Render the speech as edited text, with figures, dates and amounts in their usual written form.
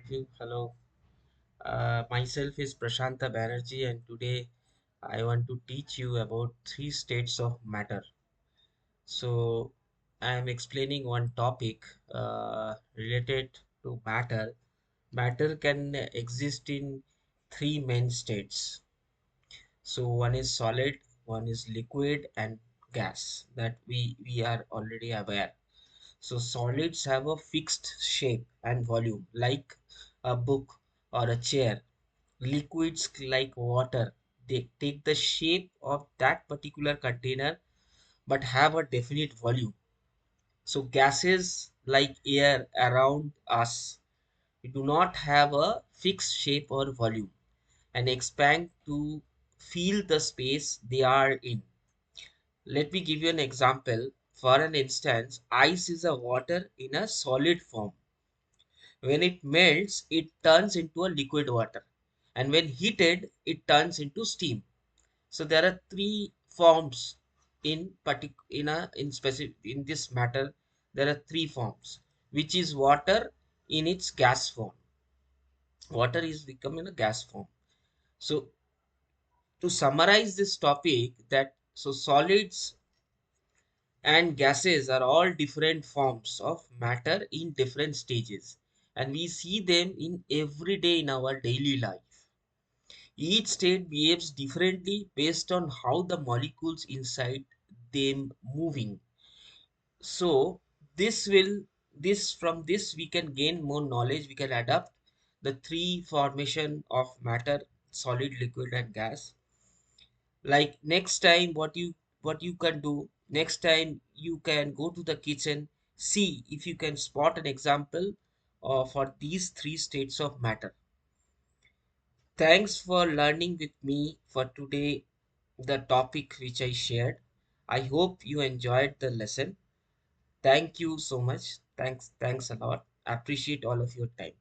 you. Hello. Myself is Prashanta Banerjee, and today I want to teach you about three states of matter. So, I am explaining one topic related to matter. Matter can exist in three main states. So, one is solid, one is liquid, and gas that we are already aware. So solids have a fixed shape and volume, like a book or a chair. Liquids like water, they take the shape of that particular container but have a definite volume. So gases like air around us do not have a fixed shape or volume and expand to fill the space they are in. Let me give you an example. For an instance, ice is a water in a solid form. When it melts, it turns into a liquid water. And when heated, it turns into steam. So there are three forms in this matter. There are three forms, which is water in its gas form. Water is become in a gas form. So to summarize this topic, that so solids and gases are all different forms of matter in different stages, and we see them in every day in our daily life. Each state behaves differently based on how the molecules inside them moving. So this will this from this we can gain more knowledge. We can adapt the three formation of matter: solid, liquid, and gas. Like next time, what you can do next time, you can go to the kitchen, see if you can spot an example for these three states of matter. Thanks for learning with me for today, the topic which I shared. I hope you enjoyed the lesson. Thank you so much. Thanks a lot. Appreciate all of your time.